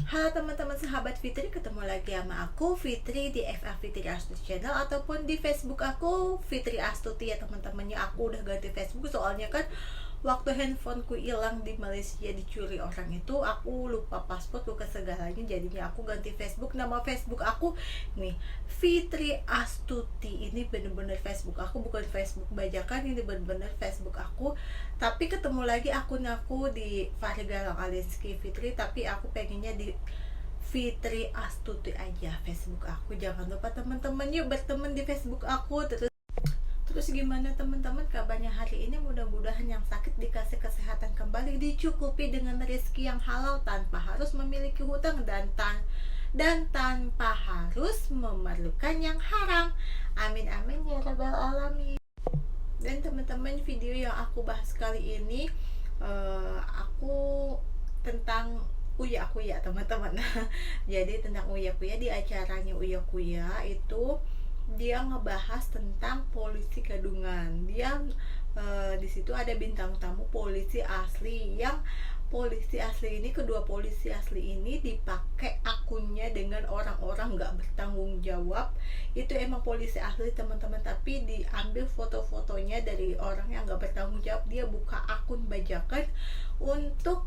Halo teman-teman sahabat Fitri, ketemu lagi sama aku Fitri di FA Fitri Astuti Channel ataupun di Facebook aku Fitri Astuti ya teman-temannya. Aku udah ganti Facebook soalnya kan waktu handphoneku hilang di Malaysia dicuri orang itu aku lupa password, lupa segalanya, jadinya aku ganti Facebook. Nama Facebook aku nih Fitri Astuti. Ini bener-bener Facebook aku, bukan Facebook bajakan, ini bener-bener Facebook aku. Tapi ketemu lagi akun aku di Farigala Alinsky Fitri, tapi aku pengennya di Fitri Astuti aja Facebook aku. Jangan lupa teman-teman yuk berteman di Facebook aku. Terus gimana teman-teman kabarnya hari ini? Mudah-mudahan yang sakit dikasih kesehatan kembali, dicukupi dengan rezeki yang halal tanpa harus memiliki hutang dan tanpa harus memerlukan yang haram. Amin amin ya rabbal alamin. Dan teman-teman, video yang aku bahas kali ini aku tentang Uya Kuya teman-teman. Jadi tentang Uya Kuya, di acaranya Uya Kuya itu dia ngebahas tentang polisi gadungan. Dia di situ ada bintang tamu polisi asli, yang polisi asli ini, kedua polisi asli ini dipakai akunnya dengan orang-orang nggak bertanggung jawab. Itu emang polisi asli teman-teman, tapi diambil foto-fotonya dari orang yang nggak bertanggung jawab. Dia buka akun bajakan untuk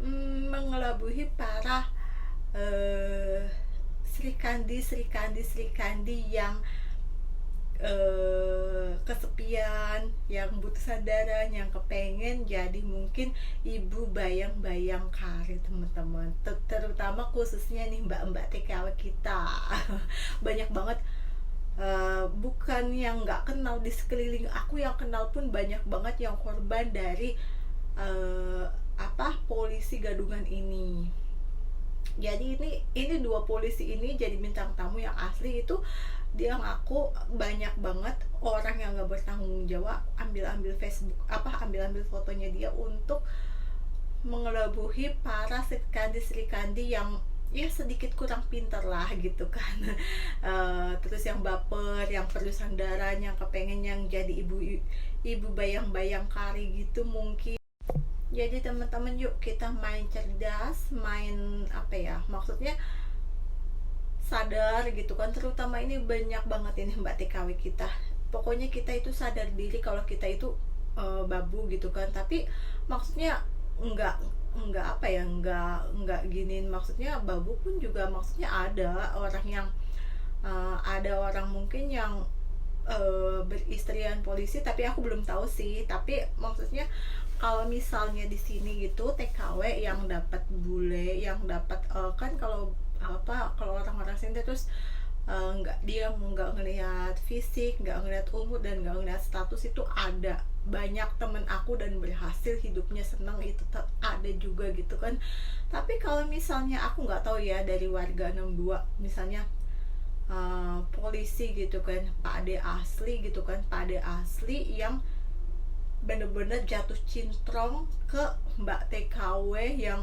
mengelabuhi para Sri Kandi yang kesepian, yang butuh sandaran, yang kepengen jadi mungkin ibu bayang-bayang karir teman-teman. Terutama khususnya nih mbak-mbak TKW kita. Banyak banget, bukan yang nggak kenal, di sekeliling aku yang kenal pun banyak banget yang korban dari polisi gadungan ini. Jadi ini dua polisi ini jadi bintang tamu yang asli. Itu dia ngaku banyak banget orang yang nggak bertanggung jawab ambil Facebook, ambil fotonya dia untuk mengelabuhi para Sri Kandi yang ya sedikit kurang pintar lah gitu kan. Terus yang baper, yang perlu sandaran, yang kepengen yang jadi ibu bayang-bayang kari gitu mungkin. Jadi teman-teman yuk kita main cerdas, main maksudnya sadar gitu kan. Terutama ini banyak banget ini mbak TKW kita, pokoknya kita itu sadar diri kalau kita itu babu gitu kan. Tapi maksudnya enggak giniin, maksudnya babu pun juga maksudnya ada orang yang ada orang mungkin yang beristrian polisi, tapi aku belum tahu sih. Tapi maksudnya kalau misalnya di sini gitu TKW yang dapat bule, yang dapat kan kalau orang-orang sini terus dia nggak ngelihat fisik, nggak ngelihat umur, dan nggak ngelihat status. Itu ada banyak temen aku dan berhasil hidupnya senang, itu ada juga gitu kan. Tapi kalau misalnya aku nggak tahu ya, dari warga 62 misalnya polisi gitu kan, Pak Ade asli gitu kan, Pak Ade asli yang bener-bener jatuh cintrong ke mbak TKW yang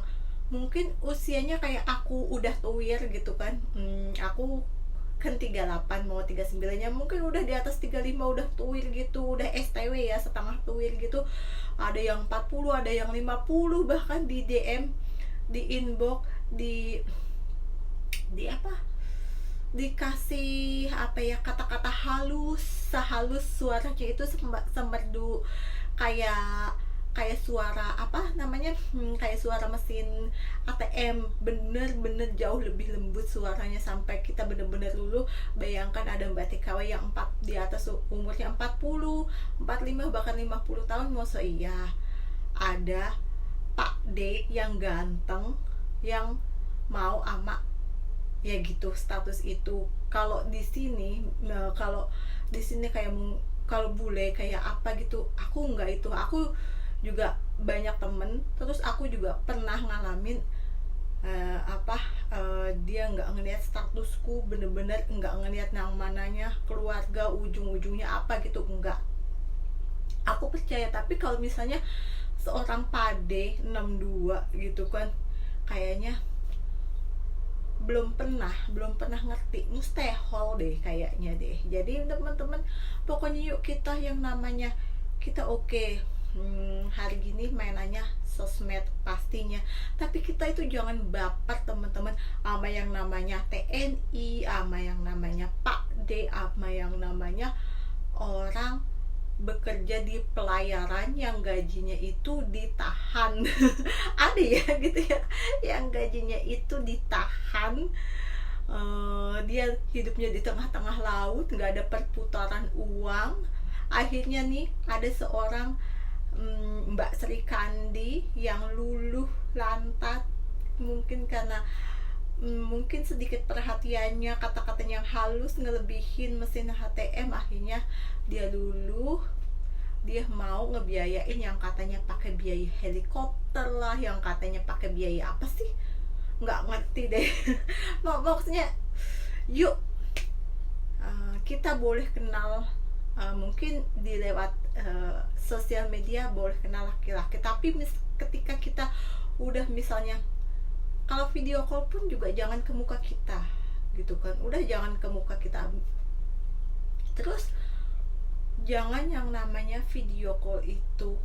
mungkin usianya kayak aku udah tuir gitu kan. Aku kan 38 mau 39 nya, mungkin udah di atas 35 udah tuir gitu, udah STW ya, setengah tuir gitu. Ada yang 40, ada yang 50, bahkan di DM, di inbox, dikasih kata-kata halus, sehalus suaranya itu semerdu kayak suara kayak suara mesin ATM. Bener-bener jauh lebih lembut suaranya, sampai kita bener-bener luluh. Bayangkan ada mbak TKW yang di atas umurnya 40, 45, bahkan 50 tahun. Masa iya ada Pak D yang ganteng yang mau ama ya gitu status itu. Kalau di sini kayak kalau bule kayak apa gitu, aku nggak itu. Aku juga banyak temen, terus aku juga pernah ngalamin dia nggak ngelihat statusku, bener-bener nggak ngelihat yang mananya keluarga, ujung-ujungnya apa gitu, enggak. Aku percaya. Tapi kalau misalnya seorang pade 62 gitu kan, kayaknya belum pernah ngerti, mustahil deh kayaknya deh. Jadi teman-teman, pokoknya yuk kita yang namanya kita hari gini mainannya sosmed pastinya. Tapi kita itu jangan baper teman-teman sama yang namanya TNI, sama yang namanya Pak D, sama yang namanya orang bekerja di pelayaran yang gajinya itu ditahan. Ada ya gitu ya, yang gajinya itu ditahan. Dia hidupnya di tengah-tengah laut, nggak ada perputaran uang. Akhirnya nih ada seorang Mbak Sri Kandi yang luluh lantak, mungkin karena mungkin sedikit perhatiannya, kata-katanya yang halus ngelebihin mesin HTM. Akhirnya dia luluh, dia mau ngebiayain yang katanya pakai biaya helikopter lah, yang katanya pakai biaya apa sih, nggak ngerti deh. Maksudnya yuk, kita boleh kenal, mungkin di lewat sosial media boleh kenal laki-laki, tapi ketika kita udah misalnya kalau video call pun juga jangan ke muka kita gitu kan, udah jangan ke muka kita. Terus jangan yang namanya video call itu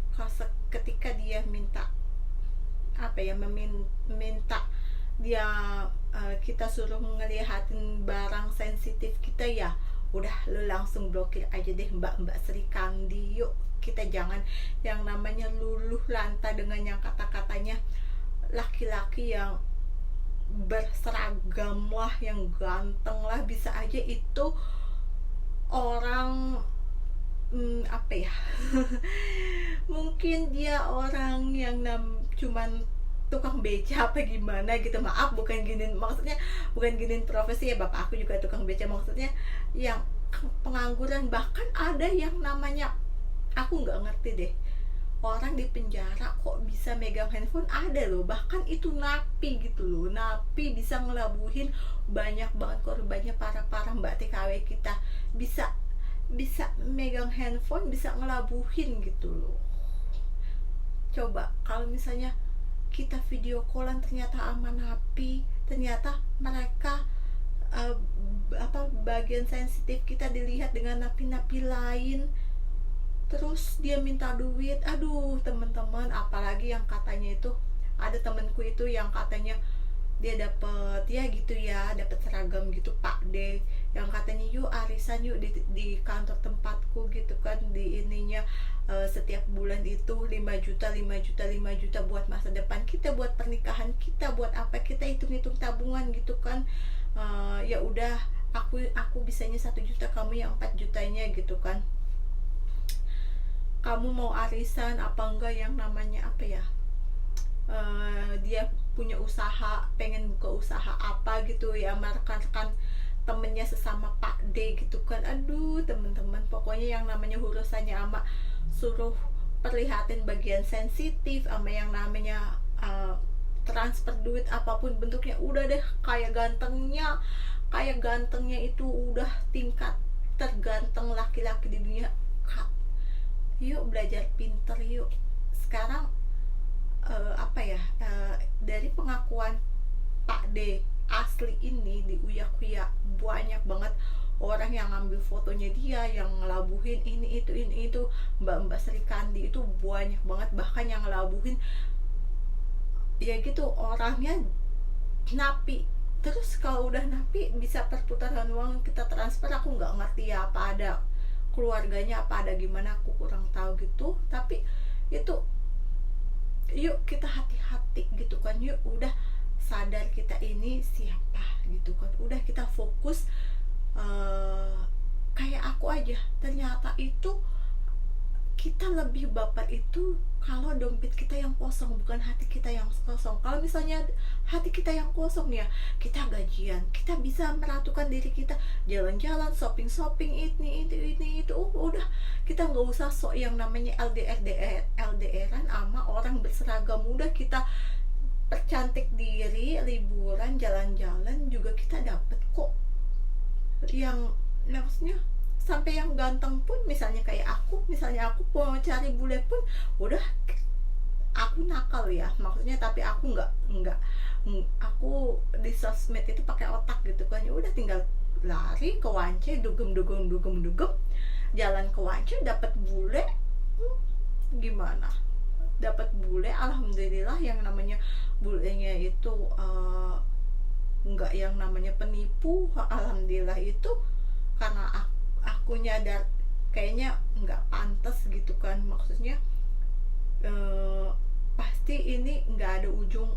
ketika dia minta apa ya, minta dia kita suruh ngelihatin barang sensitif kita, ya udah lu langsung blokir aja deh Mbak Sri Kandi. Yuk kita jangan yang namanya luluh lantak dengan yang kata-katanya laki-laki yang berseragam lah, yang ganteng lah. Bisa aja itu orang apa ya mungkin dia orang yang cuman tukang beca apa gimana gitu. Maaf, bukan giniin, maksudnya bukan giniin profesi ya, bapak aku juga tukang beca, maksudnya yang pengangguran. Bahkan ada yang namanya, aku nggak ngerti deh, orang di penjara kok bisa megang handphone, ada loh. Bahkan itu napi gitu loh, napi bisa ngelabuhin banyak banget korbannya, para mbak TKW kita bisa megang handphone, bisa ngelabuhin gitu loh. Coba kalau misalnya kita video callan ternyata sama napi, ternyata mereka bagian sensitif kita dilihat dengan napi-napi lain, terus dia minta duit. Aduh teman-teman, apalagi yang katanya itu, ada temenku itu yang katanya dia dapet ya gitu ya, dapet seragam gitu Pak D, yang katanya yuk arisan yuk di kantor tempatku gitu kan, di ininya setiap bulan itu 5 juta buat masa depan kita, buat pernikahan kita, buat apa, kita hitung-hitung tabungan gitu kan. Ya udah, aku bisanya 1 juta, kamu yang 4 jutanya gitu kan. Kamu mau arisan apa enggak, yang namanya apa ya, dia punya usaha, pengen buka usaha apa gitu ya, rekan-rekan temennya sesama Pak D gitu kan. Aduh teman-teman, pokoknya yang namanya urusannya sama suruh perlihatin bagian sensitif, sama yang namanya transfer duit apapun bentuknya, udah deh kayak gantengnya itu udah tingkat terganteng laki-laki di dunia. Yuk belajar pinter yuk. Sekarang dari pengakuan Pak D asli ini di Uya-Kuya, banyak banget orang yang ngambil fotonya dia, yang ngelabuhin ini itu. Mbak Sri Kandi itu banyak banget, bahkan yang ngelabuhin ya gitu orangnya napi. Terus kalau udah napi bisa perputaran uang kita transfer, aku nggak ngerti ya, apa ada keluarganya, apa ada gimana, aku kurang tahu gitu. Tapi itu yuk kita hati-hati gitu kan, yuk udah sadar kita ini siapa gitu kan, udah kita fokus. Kayak aku aja, ternyata itu kita lebih baper itu kalau dompet kita yang kosong, bukan hati kita yang kosong. Kalau misalnya hati kita yang kosong ya, kita gajian, kita bisa meratukan diri kita, jalan-jalan, shopping ini itu. Udah, kita nggak usah sok yang namanya LDRan sama orang berseragam. Udah, kita percantik diri, liburan, jalan-jalan juga kita dapet kok. Yang maksudnya sampai yang ganteng pun, misalnya kayak aku mau cari bule pun udah, aku nakal ya maksudnya, tapi aku nggak aku di sosmed itu pakai otak gitu kan. Ya udah, tinggal lari ke Wance, dugem jalan ke Wance, dapat bule, gimana, dapat bule, alhamdulillah. Yang namanya bulenya itu nggak yang namanya penipu, alhamdulillah. Itu karena aku nyadar kayaknya nggak pantas gitu kan, maksudnya pasti ini nggak ada ujung,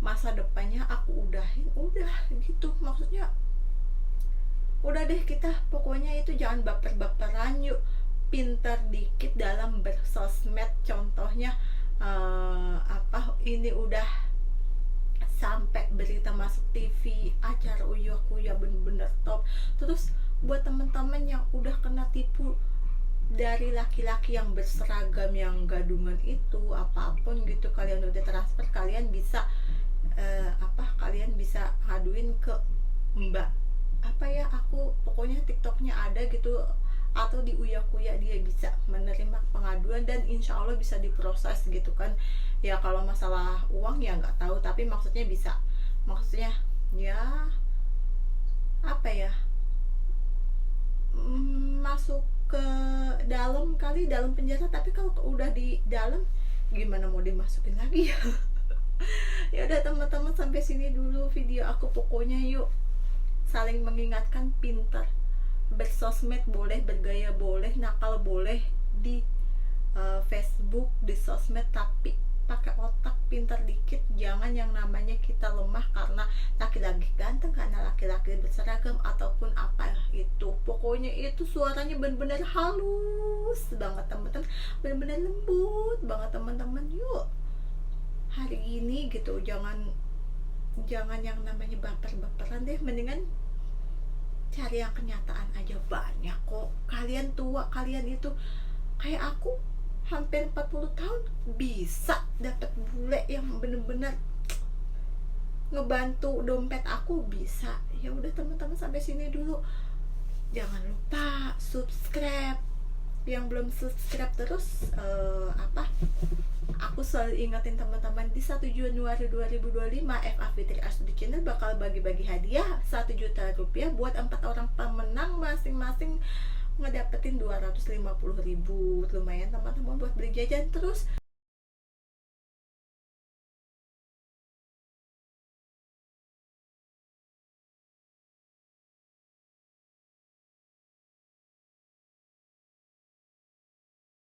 masa depannya aku udahin, udah gitu. Maksudnya udah deh, kita pokoknya itu jangan baper-baperan, yuk pintar dikit dalam bersosmed. Contohnya ini udah sampai berita masuk TV, acara uya-kuya bener-bener top. Terus buat temen-temen yang udah kena tipu dari laki-laki yang berseragam, yang gadungan itu, apapun gitu, kalian udah transfer, kalian bisa kalian bisa aduin ke mbak aku pokoknya TikToknya ada gitu, atau di uya-kuya dia bisa menerima pengaduan dan insya Allah bisa diproses gitu kan. Ya kalau masalah uang ya nggak tahu, tapi maksudnya bisa, maksudnya ya masuk ke dalam kali, dalam penjara. Tapi kalau udah di dalam gimana mau dimasukin lagi ya. Ya udah teman-teman, sampai sini dulu video aku. Pokoknya yuk saling mengingatkan, pintar bersosmed boleh, bergaya boleh, nakal boleh di Facebook, di sosmed, tapi pakai otak, pintar dikit. Jangan yang namanya kita lemah karena laki-laki ganteng, karena laki-laki berseragam, ataupun apa itu. Pokoknya itu suaranya benar-benar halus banget teman-teman, benar-benar lembut banget teman-teman. Yuk hari ini gitu, jangan yang namanya baper-baperan deh, mendingan cari yang kenyataan aja. Banyak kok, kalian tua, kalian itu kayak aku hampir 40 tahun bisa dapat bule yang bener-bener ngebantu dompet aku, bisa. Ya udah teman-teman, sampai sini dulu. Jangan lupa subscribe, yang belum subscribe terus aku selalu ingetin teman-teman, di 1 Januari 2025 FA Fitri Astuti Channel bakal bagi-bagi hadiah 1 juta rupiah buat 4 orang pemenang, masing-masing ngedapetin 250.000. Lumayan teman-teman buat beli jajan. Terus